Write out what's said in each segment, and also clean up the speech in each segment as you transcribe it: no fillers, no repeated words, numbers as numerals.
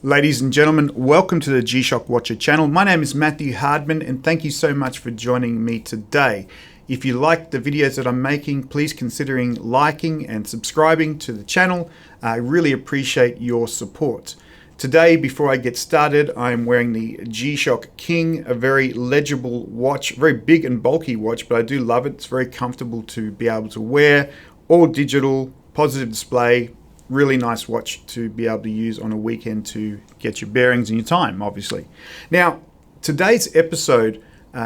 Ladies and gentlemen, welcome to the G-Shock Watcher channel. My name is Matthew Hardman and thank you so much for joining me today. If you like the videos that I'm making, please consider liking and subscribing to the channel. I really appreciate your support. Today, before I get started, I'm wearing the G-Shock King, a very legible watch, very big and bulky watch, but I do love it. It's very comfortable to be able to wear, all digital, positive display. Really nice watch to be able to use on a weekend to get your bearings and your time, obviously. Now, today's episode,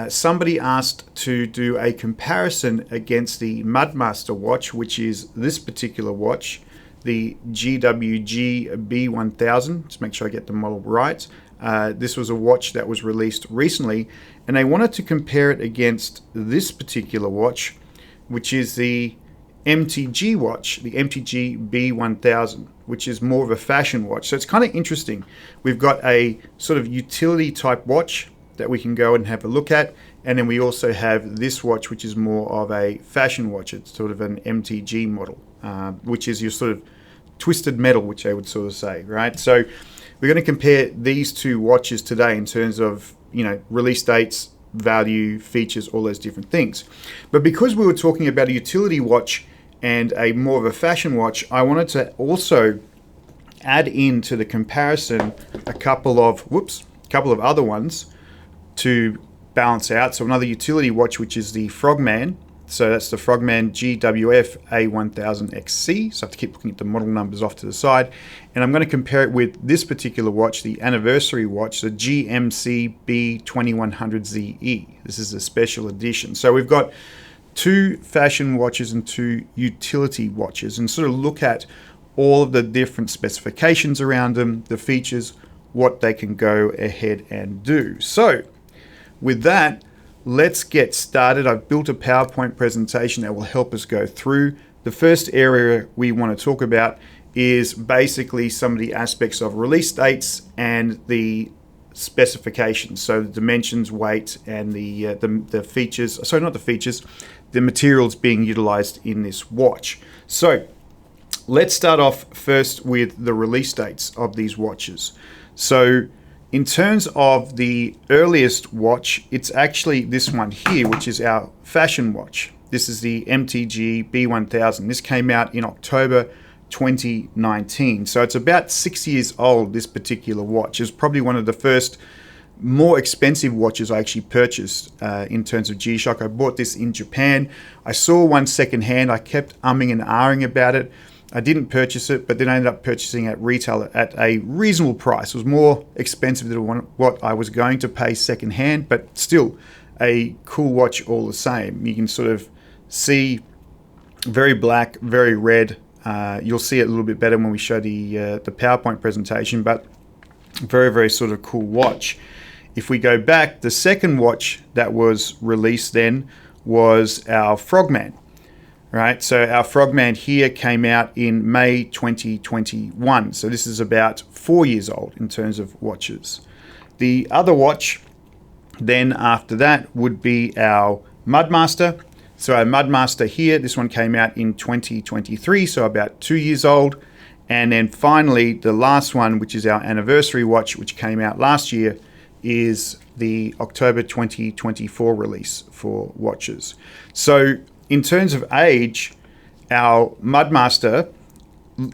somebody asked to do a comparison against the Mudmaster watch, which is this particular watch, the GWG-B1000. Let's make sure I get the model right. This was a watch that was released recently, and they wanted to compare it against this particular watch, which is the MTG watch, the MTG-B1000, which is more of a fashion watch. So it's kind of interesting. We've got a sort of utility type watch that we can go and have a look at, and then we also have this watch, which is more of a fashion watch. It's sort of an MTG model, which is your sort of twisted metal, which I would sort of say, right? So we're going to compare these two watches today in terms of, you know, release dates, value, features, all those different things. But because we were talking about a utility watch and a more of a fashion watch, I wanted to also add into the comparison a couple of other ones to balance out. So another utility watch, which is the Frogman. So that's the Frogman GWF-A1000XC. So I have to keep looking at the model numbers off to the side. And I'm going to compare it with this particular watch, the Anniversary watch, the GMC-B2100ZE. This is a special edition. So we've got two fashion watches and two utility watches, and sort of look at all of the different specifications around them, the features, what they can go ahead and do. So with that, let's get started. I've built a PowerPoint presentation that will help us go through. The first area we want to talk about is basically some of the aspects of release dates and the specifications. So the dimensions, weight, and the features, sorry, not the features, the materials being utilized in this watch. So let's start off first with the release dates of these watches. So in terms of the earliest watch, it's actually this one here, which is our fashion watch. This is the MTG B1000. This came out in October 2019. So it's about 6 years old, this particular watch. It's probably one of the first more expensive watches I actually purchased in terms of G-Shock. I bought this in Japan. I saw one secondhand. I kept umming and ahhing about it. I didn't purchase it, but then I ended up purchasing at retail at a reasonable price. It was more expensive than what I was going to pay secondhand, but still a cool watch all the same. You can sort of see very black, very red. You'll see it a little bit better when we show the PowerPoint presentation, but very, very sort of cool watch. If we go back, the second watch that was released then was our Frogman. Right, so our Frogman here came out in May 2021. So this is about 4 years old in terms of watches. The other watch then after that would be our Mudmaster. So our Mudmaster here, this one came out in 2023, so about 2 years old. And then finally, the last one, which is our Anniversary watch, which came out last year, is the October 2024 release for watches. So in terms of age, our Mudmaster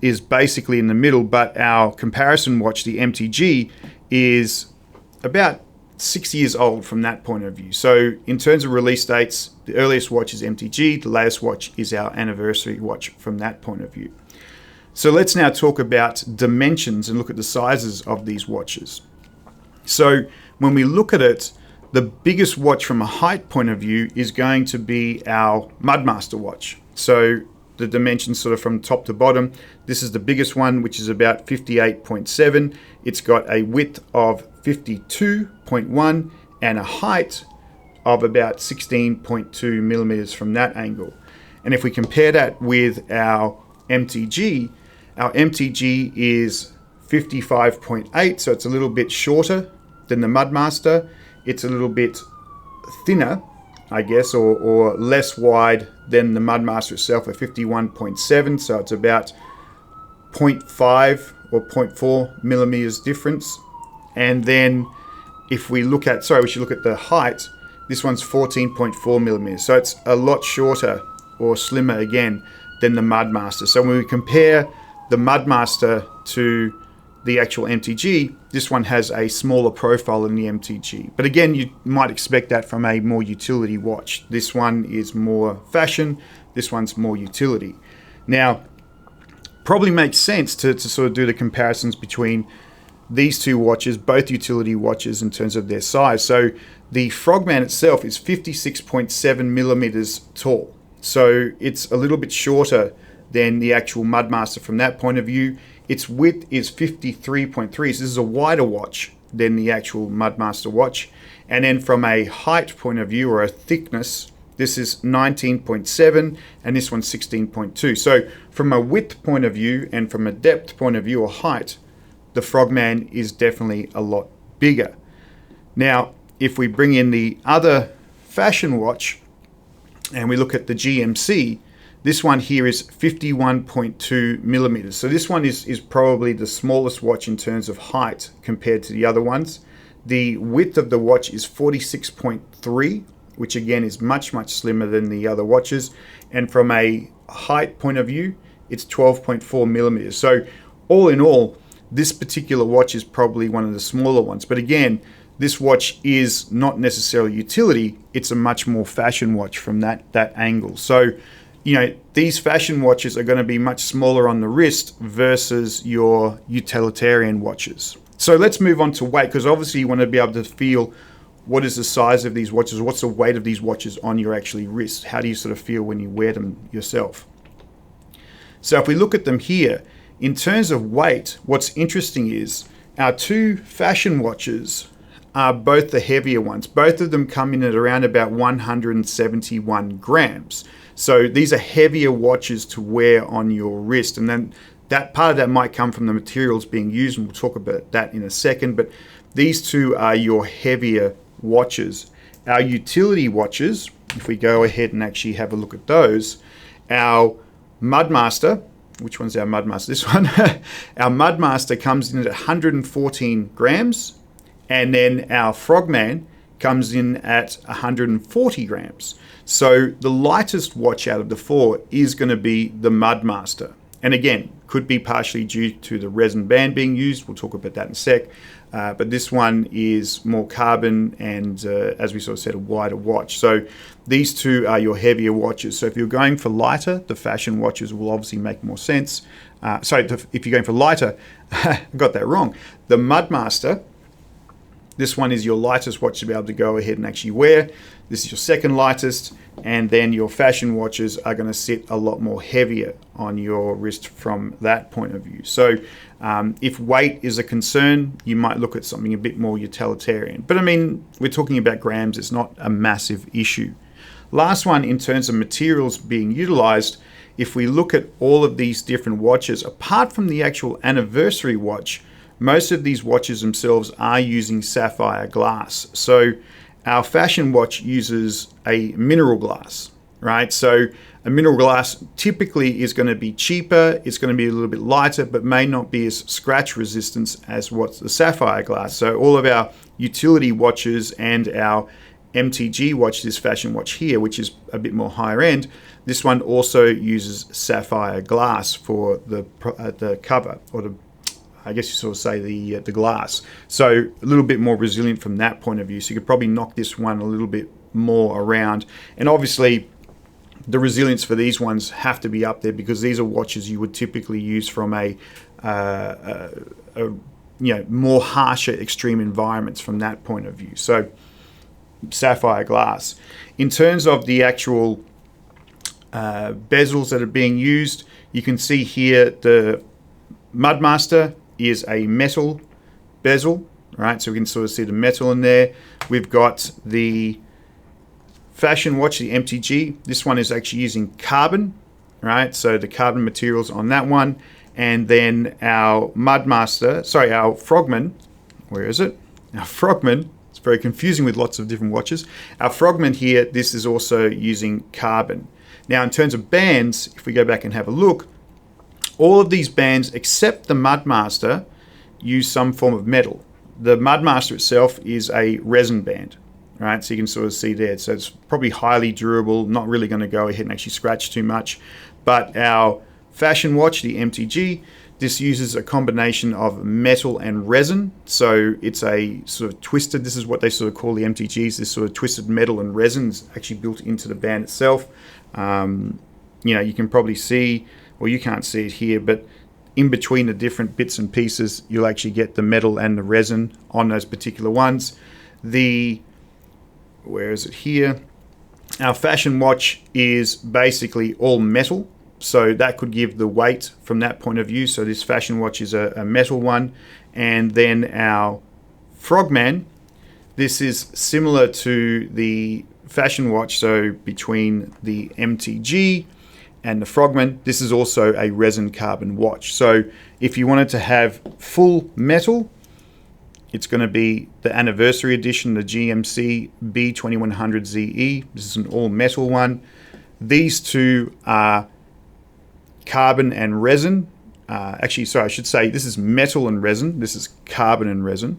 is basically in the middle, but our comparison watch, the MTG, is about 6 years old from that point of view. So in terms of release dates, the earliest watch is MTG, the latest watch is our Anniversary watch from that point of view. So let's now talk about dimensions and look at the sizes of these watches. So when we look at it, the biggest watch from a height point of view is going to be our Mudmaster watch. So the dimensions sort of from top to bottom, this is the biggest one, which is about 58.7. It's got a width of 52.1 and a height of about 16.2 millimeters from that angle. And if we compare that with our MTG is 55.8, so it's a little bit shorter than the Mudmaster. It's a little bit thinner, I guess, or less wide than the Mudmaster itself at 51.7. So it's about 0.5 or 0.4 millimeters difference. And then if we look at, we should look at the height. This one's 14.4 millimeters. So it's a lot shorter or slimmer again than the Mudmaster. So when we compare the Mudmaster to the actual MTG, this one has a smaller profile than the MTG. But again, you might expect that from a more utility watch. This one is more fashion, this one's more utility. Now, probably makes sense to sort of do the comparisons between these two watches, both utility watches in terms of their size. So the Frogman itself is 56.7 millimeters tall. So it's a little bit shorter than the actual Mudmaster from that point of view. Its width is 53.3, so this is a wider watch than the actual Mudmaster watch. And then from a height point of view, or a thickness, this is 19.7 and this one's 16.2. So from a width point of view and from a depth point of view or height, the Frogman is definitely a lot bigger. Now, if we bring in the other fashion watch and we look at the GMC, this one here is 51.2 millimeters. So this one is probably the smallest watch in terms of height compared to the other ones. The width of the watch is 46.3, which again is much, much slimmer than the other watches. And from a height point of view, it's 12.4 millimeters. So all in all, this particular watch is probably one of the smaller ones. But again, this watch is not necessarily utility. It's a much more fashion watch from that angle. So, you know, these fashion watches are going to be much smaller on the wrist versus your utilitarian watches. So let's move on to weight, because obviously you want to be able to feel what is the size of these watches, what's the weight of these watches on your actually wrist. How do you sort of feel when you wear them yourself? So if we look at them here, in terms of weight, what's interesting is our two fashion watches are both the heavier ones. Both of them come in at around about 171 grams. So these are heavier watches to wear on your wrist. And then that part of that might come from the materials being used, and we'll talk about that in a second. But these two are your heavier watches. Our utility watches, if we go ahead and actually have a look at those, our Mudmaster, which one's our Mudmaster? This one. Our Mudmaster comes in at 114 grams, and then our Frogman comes in at 140 grams. So the lightest watch out of the four is going to be the Mudmaster. And again, could be partially due to the resin band being used. We'll talk about that in a sec. But this one is more carbon and, as we sort of said, a wider watch. So these two are your heavier watches. So if you're going for lighter, the fashion watches will obviously make more sense. If you're going for lighter, I got that wrong. The Mudmaster, this one is your lightest watch to be able to go ahead and actually wear. This is your second lightest, and then your fashion watches are going to sit a lot more heavier on your wrist from that point of view. So if weight is a concern, you might look at something a bit more utilitarian. But I mean, we're talking about grams, it's not a massive issue. Last one, in terms of materials being utilized, if we look at all of these different watches, apart from the actual Anniversary watch, most of these watches themselves are using sapphire glass. So our fashion watch uses a mineral glass, right? So a mineral glass typically is going to be cheaper, it's going to be a little bit lighter, but may not be as scratch resistant as what's the sapphire glass. So all of our utility watches and our MTG watch, this fashion watch here, which is a bit more higher end, this one also uses sapphire glass for the cover, or the, I guess you sort of say the glass. So a little bit more resilient from that point of view. So you could probably knock this one a little bit more around. And obviously the resilience for these ones have to be up there, because these are watches you would typically use from a more harsher extreme environments from that point of view. So sapphire glass. In terms of the actual bezels that are being used, you can see here the Mudmaster is a metal bezel, right? So we can sort of see the metal in there. We've got the fashion watch, the MTG. This one is actually using carbon, right? So the carbon materials on that one. And then our our Frogman, where is it? Our Frogman, it's very confusing with lots of different watches. Our Frogman here, this is also using carbon. Now, in terms of bands, if we go back and have a look, All of these bands, except the Mudmaster, use some form of metal. The Mudmaster itself is a resin band, right? So you can sort of see there. So it's probably highly durable, not really going to go ahead and actually scratch too much. But our fashion watch, the MTG, this uses a combination of metal and resin. So it's a sort of twisted, this is what they sort of call the MTGs, this sort of twisted metal and resin is actually built into the band itself. You know, you can probably see, well, you can't see it here, but in between the different bits and pieces, you'll actually get the metal and the resin on those particular ones. Where is it here? Our fashion watch is basically all metal. So that could give the weight from that point of view. So this fashion watch is a metal one. And then our Frogman, this is similar to the fashion watch. So between the MTG and the Frogman, this is also a resin carbon watch. So if you wanted to have full metal, it's going to be the Anniversary edition, the GMC-B2100ZE. This is an all metal one. These two are carbon and resin. Actually, sorry, I should say this is metal and resin. This is carbon and resin.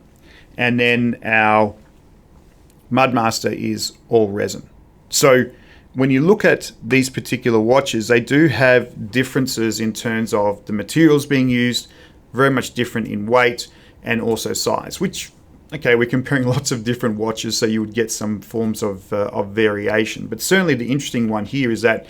And then our Mudmaster is all resin. So when you look at these particular watches, they do have differences in terms of the materials being used, very much different in weight and also size, which, okay, we're comparing lots of different watches, so you would get some forms of variation. But certainly the interesting one here is that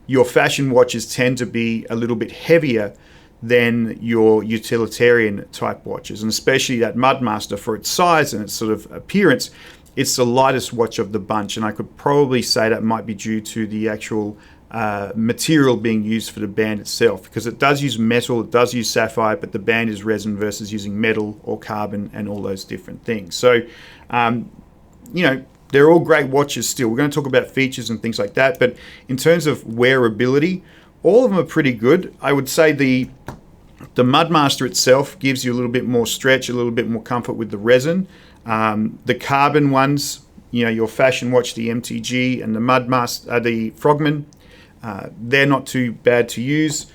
your fashion watches tend to be a little bit heavier than your utilitarian type watches, and especially that Mudmaster, for its size and its sort of appearance, it's the lightest watch of the bunch. And I could probably say that might be due to the actual material being used for the band itself, because it does use metal, it does use sapphire, but the band is resin versus using metal or carbon and all those different things. So, you know, they're all great watches still. We're going to talk about features and things like that, but in terms of wearability, all of them are pretty good. I would say the Mudmaster itself gives you a little bit more stretch, a little bit more comfort with the resin. The carbon ones, you know, your fashion watch, the MTG and the Mudmaster, the Frogman, they're not too bad to use.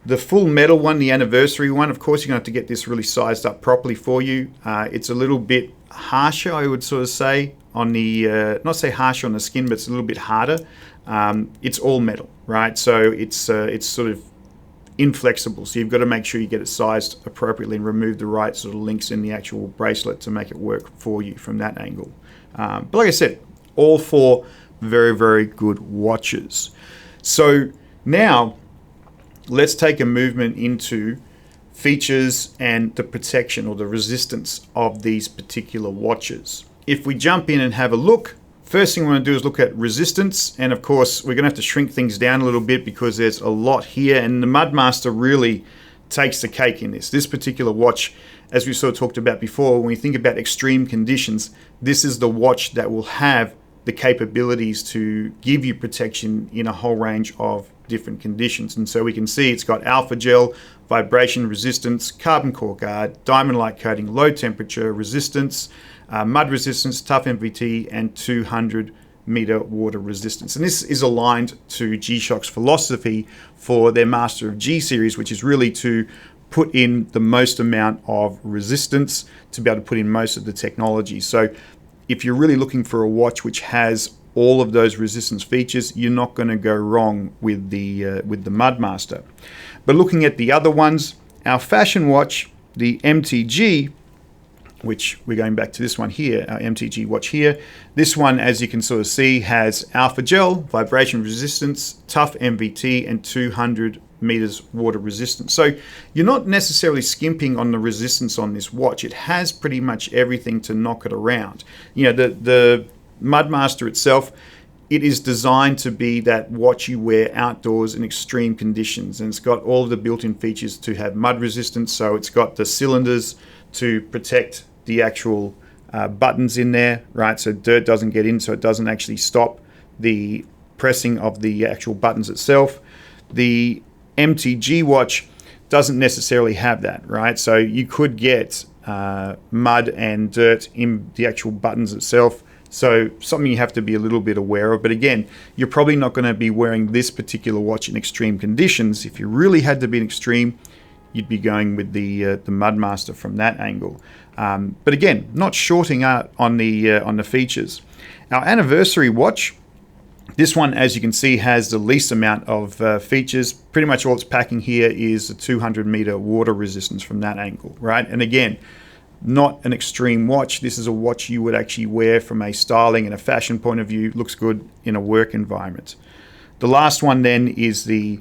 The full metal one, the Anniversary one, of course, you're going to have to get this really sized up properly for you. It's a little bit harsher, I would sort of say, on the, not say harsher on the skin, but it's a little bit harder. It's all metal, right? So it's sort of inflexible. So you've got to make sure you get it sized appropriately and remove the right sort of links in the actual bracelet to make it work for you from that angle. But like I said, all four very, very good watches. So now let's take a movement into features and the protection or the resistance of these particular watches. If we jump in and have a look, first thing we want to do is look at resistance. And of course, we're going to have to shrink things down a little bit because there's a lot here. And the Mudmaster really takes the cake in this. This particular watch, as we sort of talked about before, when we think about extreme conditions, this is the watch that will have the capabilities to give you protection in a whole range of different conditions. And so we can see it's got alpha gel, vibration resistance, carbon core guard, diamond light coating, low temperature resistance, mud resistance, tough MVT, and 200-meter water resistance. And this is aligned to G-Shock's philosophy for their Master of G series, which is really to put in the most amount of resistance to be able to put in most of the technology. So if you're really looking for a watch which has all of those resistance features, you're not going to go wrong with the Mudmaster. But looking at the other ones, our fashion watch, the MTG, which we're going back to this one here, our MTG watch here. This one, as you can sort of see, has alpha gel, vibration resistance, tough MVT, and 200 meters water resistance. So you're not necessarily skimping on the resistance on this watch. It has pretty much everything to knock it around. You know, the Mudmaster itself, it is designed to be that watch you wear outdoors in extreme conditions, and it's got all of the built-in features to have mud resistance. So it's got the cylinders to protect the actual buttons in there, right? So dirt doesn't get in, so it doesn't actually stop the pressing of the actual buttons itself. The MTG watch doesn't necessarily have that, right? So you could get mud and dirt in the actual buttons itself. So something you have to be a little bit aware of. But again, you're probably not going to be wearing this particular watch in extreme conditions. If you really had to be in extreme, you'd be going with the Mudmaster from that angle. But again, not shorting out on the features. Our Anniversary watch, this one, as you can see, has the least amount of features. Pretty much all it's packing here is a 200-meter water resistance from that angle, right? And again, not an extreme watch. This is a watch you would actually wear from a styling and a fashion point of view. Looks good in a work environment. The last one then is the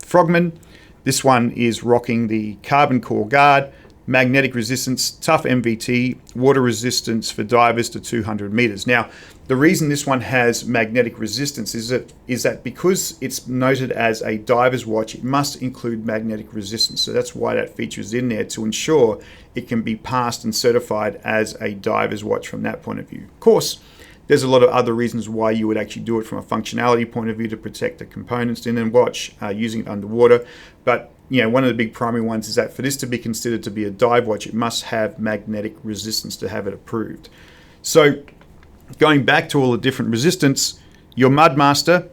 Frogman. This one is rocking the carbon core guard, magnetic resistance, tough MVT, water resistance for divers to 200 meters. Now, the reason this one has magnetic resistance is that because it's noted as a diver's watch, it must include magnetic resistance. So that's why that feature is in there, to ensure it can be passed and certified as a diver's watch from that point of view. Of course, there's a lot of other reasons why you would actually do it from a functionality point of view, to protect the components in a watch, using it underwater. But one of the big primary ones is that for this to be considered to be a dive watch, it must have magnetic resistance to have it approved. So going back to all the different resistance, your Mudmaster,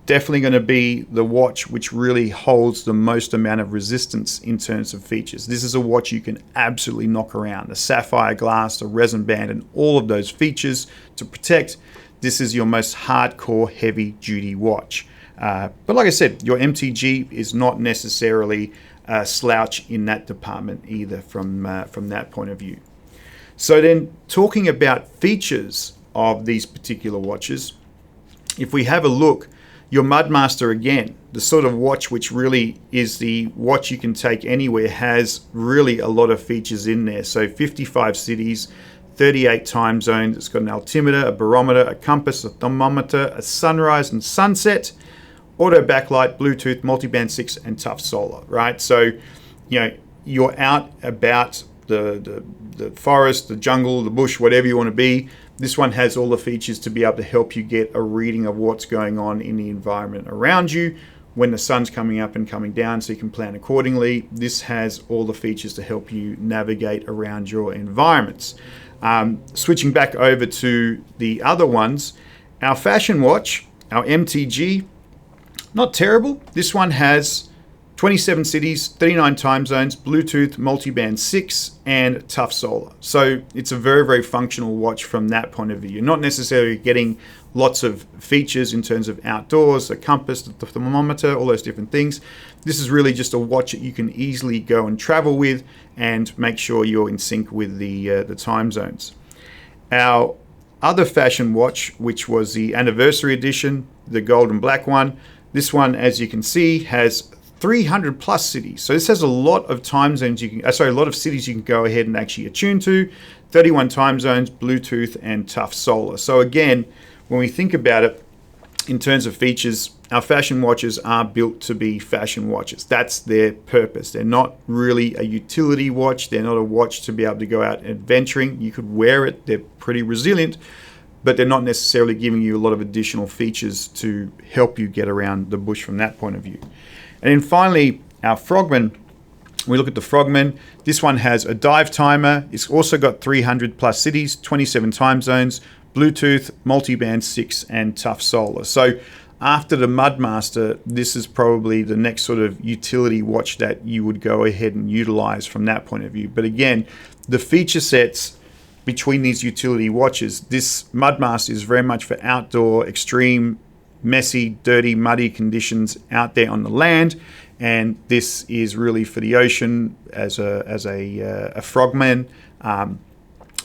definitely going to be the watch which really holds the most amount of resistance in terms of features. This is a watch you can absolutely knock around. The sapphire glass, the resin band, and all of those features to protect. This is your most hardcore heavy duty watch. But like I said, your MTG is not necessarily a slouch in that department either from that point of view. So then, talking about features of these particular watches, if we have a look, your Mudmaster, again, the sort of watch which really is the watch you can take anywhere, has really a lot of features in there. So 55 cities, 38 time zones, it's got an altimeter, a barometer, a compass, a thermometer, a sunrise and sunset, auto backlight, Bluetooth, multiband 6, and tough solar, right? So, you're out about the forest, the jungle, the bush, whatever you want to be. This one has all the features to be able to help you get a reading of what's going on in the environment around you when the sun's coming up and coming down, so you can plan accordingly. This has all the features to help you navigate around your environments. Switching back over to the other ones, our fashion watch, our MTG, not terrible. This one has 27 cities, 39 time zones, Bluetooth, multiband 6, and tough solar. So it's a very, very functional watch from that point of view. You're not necessarily getting lots of features in terms of outdoors, the compass, the thermometer, all those different things. This is really just a watch that you can easily go and travel with and make sure you're in sync with the time zones. Our other fashion watch, which was the Anniversary edition, the gold and black one, this one, as you can see, has 300 plus cities. So this has a lot of time zones a lot of cities you can go ahead and actually attune to. 31 time zones, Bluetooth, and tough solar. So again, when we think about it, in terms of features, our fashion watches are built to be fashion watches. That's their purpose. They're not really a utility watch. They're not a watch to be able to go out adventuring. You could wear it. They're pretty resilient, but they're not necessarily giving you a lot of additional features to help you get around the bush from that point of view. And then finally, our Frogman. We look at the Frogman. This one has a dive timer. It's also got 300 plus cities, 27 time zones, Bluetooth, multiband 6, and tough solar. So after the Mudmaster, this is probably the next sort of utility watch that you would go ahead and utilize from that point of view. But again, the feature sets between these utility watches, this Mudmaster is very much for outdoor, extreme, messy, dirty, muddy conditions out there on the land, and this is really for the ocean as a Frogman,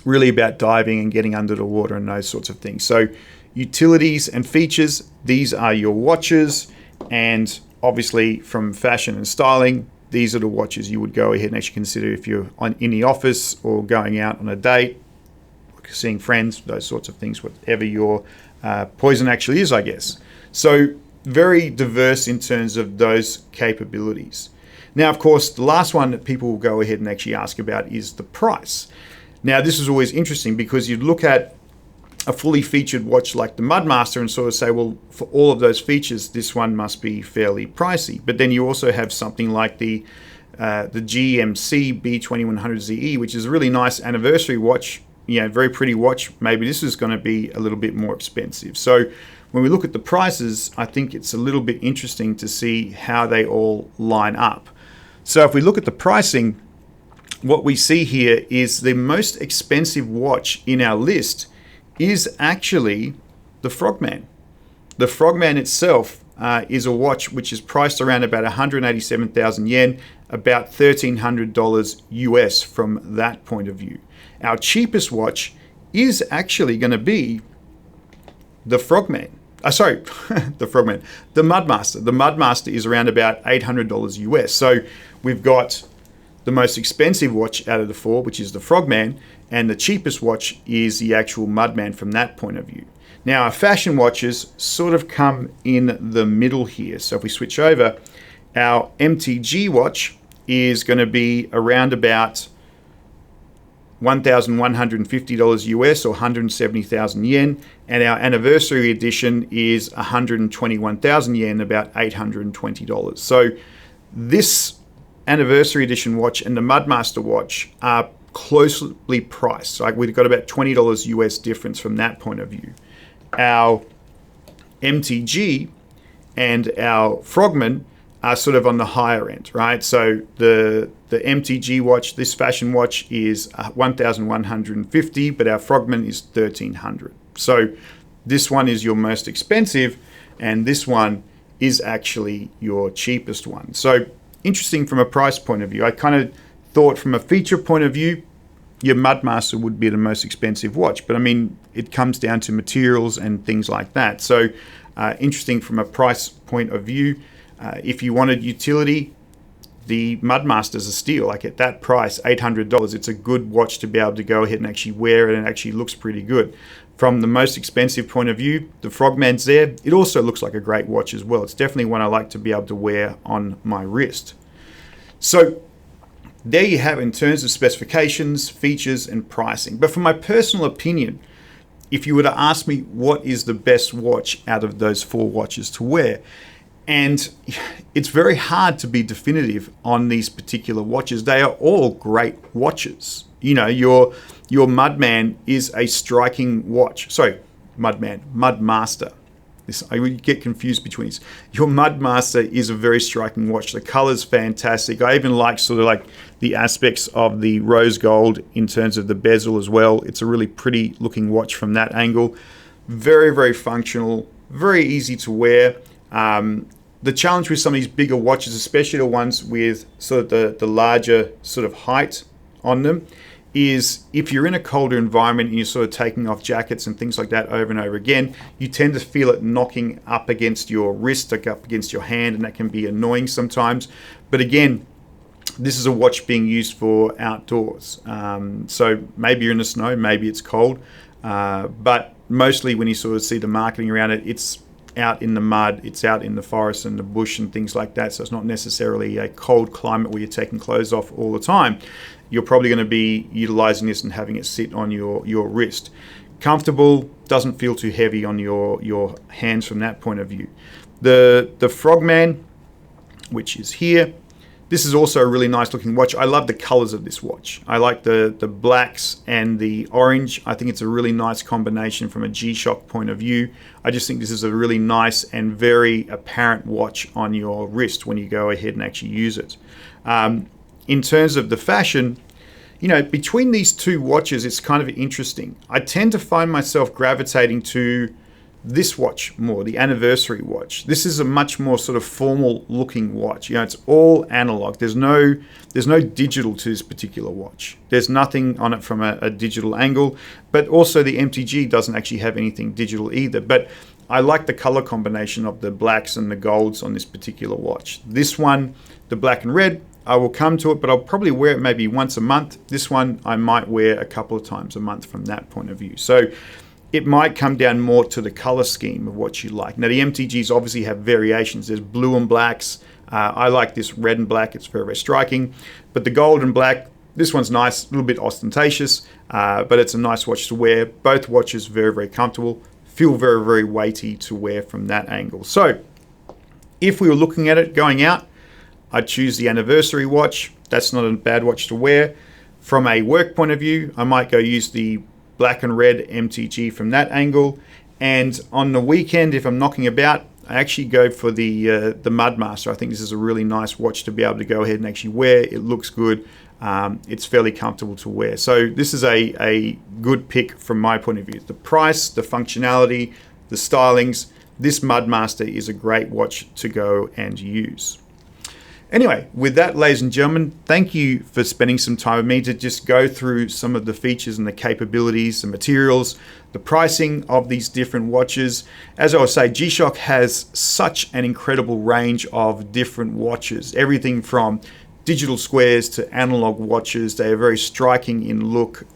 really about diving and getting under the water and those sorts of things. So utilities and features, these are your watches, and obviously from fashion and styling, these are the watches you would go ahead and actually consider if you're in the office or going out on a date, seeing friends, those sorts of things, whatever your poison actually is, I guess. So very diverse in terms of those capabilities. Now, of course, the last one that people will go ahead and actually ask about is the price. Now, this is always interesting because you'd look at a fully featured watch like the Mudmaster and sort of say, well, for all of those features, this one must be fairly pricey. But then you also have something like the GMC-B2100ZE, which is a really nice anniversary watch. very pretty watch, maybe this is going to be a little bit more expensive. So when we look at the prices, I think it's a little bit interesting to see how they all line up. So if we look at the pricing, what we see here is the most expensive watch in our list is actually the Frogman. The Frogman itself is a watch which is priced around about 187,000 yen, about $1,300 US from that point of view. Our cheapest watch is actually going to be the Frogman. The Frogman. The Mudmaster. The Mudmaster is around about $800 US. So we've got the most expensive watch out of the four, which is the Frogman, and the cheapest watch is the actual Mudman from that point of view. Now, our fashion watches sort of come in the middle here. So if we switch over, our MTG watch is going to be around about $1,150 US or 170,000 yen, and our anniversary edition is 121,000 yen, about $820. So this anniversary edition watch and the Mudmaster watch are closely priced. Like we've got about $20 US difference from that point of view. Our MTG and our Frogman are sort of on the higher end, right? So the MTG watch, this fashion watch, is 1,150, but our Frogman is 1,300. So this one is your most expensive, and this one is actually your cheapest one. So interesting from a price point of view. I kind of thought from a feature point of view, your Mudmaster would be the most expensive watch, but I mean, it comes down to materials and things like that. So interesting from a price point of view. If you wanted utility, the Mudmaster's a steal. Like at that price, $800, it's a good watch to be able to go ahead and actually wear it, and it actually looks pretty good. From the most expensive point of view, the Frogman's there. It also looks like a great watch as well. It's definitely one I like to be able to wear on my wrist. So there you have it in terms of specifications, features, and pricing. But for my personal opinion, if you were to ask me what is the best watch out of those four watches to wear, and it's very hard to be definitive on these particular watches. They are all great watches. You know, your Mudman is a striking watch. Sorry, Mudmaster. I get confused between these. Your Mudmaster is a very striking watch. The color's fantastic. I even like sort of like the aspects of the rose gold in terms of the bezel as well. It's a really pretty looking watch from that angle. Very, very functional, very easy to wear. The challenge with some of these bigger watches, especially the ones with sort of the larger sort of height on them, is if you're in a colder environment and you're sort of taking off jackets and things like that over and over again, you tend to feel it knocking up against your wrist, like up against your hand, and that can be annoying sometimes. But again, this is a watch being used for outdoors. So maybe you're in the snow, maybe it's cold, but mostly when you sort of see the marketing around it, it's out in the mud, it's out in the forest and the bush and things like that. So it's not necessarily a cold climate where you're taking clothes off all the time. You're probably going to be utilizing this and having it sit on your wrist. Comfortable, doesn't feel too heavy on your hands from that point of view. The Frogman, which is here, this is also a really nice looking watch. I love the colors of this watch. I like the blacks and the orange. I think it's a really nice combination from a G-Shock point of view. I just think this is a really nice and very apparent watch on your wrist when you go ahead and actually use it. In terms of the fashion, you know, between these two watches, it's kind of interesting. I tend to find myself gravitating to this watch more, the anniversary watch. This is a much more sort of formal looking watch. You know, it's all analog. There's no digital to this particular watch. There's nothing on it from a digital angle, but also the MTG doesn't actually have anything digital either. But I like the color combination of the blacks and the golds on this particular watch. This one, the black and red, I will come to it, but I'll probably wear it maybe once a month. This one I might wear a couple of times a month from that point of view. So it might come down more to the color scheme of what you like. Now the MTGs obviously have variations. There's blue and blacks. I like this red and black. It's very, very striking. But the gold and black, this one's nice, a little bit ostentatious, but it's a nice watch to wear. Both watches very, very comfortable. Feel very, very weighty to wear from that angle. So if we were looking at it going out, I'd choose the anniversary watch. That's not a bad watch to wear. From a work point of view, I might go use the black and red MTG from that angle. And on the weekend, if I'm knocking about, I actually go for the Mudmaster. I think this is a really nice watch to be able to go ahead and actually wear. It looks good. It's fairly comfortable to wear. So this is a good pick from my point of view. The price, the functionality, the stylings, this Mudmaster is a great watch to go and use. Anyway, with that, ladies and gentlemen, thank you for spending some time with me to just go through some of the features and the capabilities, the materials, the pricing of these different watches. As I was saying, G-Shock has such an incredible range of different watches, everything from digital squares to analog watches. They are very striking in look.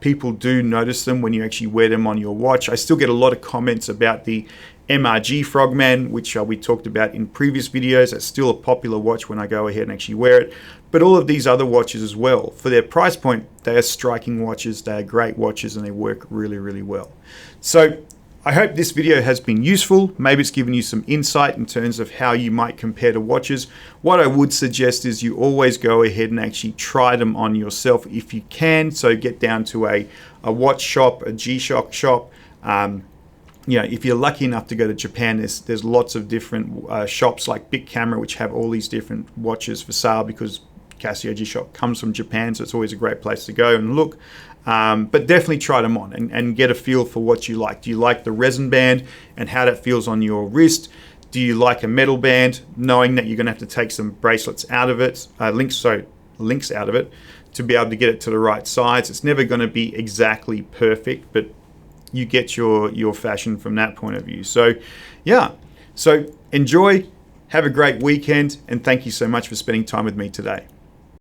People do notice them when you actually wear them on your watch. I still get a lot of comments about the MRG Frogman, which we talked about in previous videos. It's still a popular watch when I go ahead and actually wear it. But all of these other watches as well, for their price point, they are striking watches, they are great watches, and they work really, really well. So I hope this video has been useful. Maybe it's given you some insight in terms of how you might compare to watches. What I would suggest is you always go ahead and actually try them on yourself if you can. So get down to a watch shop, a G-Shock shop. You know, if you're lucky enough to go to Japan, there's lots of different shops like Big Camera, which have all these different watches for sale because Casio G-Shock comes from Japan, so it's always a great place to go and look. But definitely try them on and get a feel for what you like. Do you like the resin band and how that feels on your wrist? Do you like a metal band, knowing that you're going to have to take some bracelets out of it, links out of it, to be able to get it to the right size? It's never going to be exactly perfect, but you get your fashion from that point of view. So yeah, so enjoy, have a great weekend, and thank you so much for spending time with me today.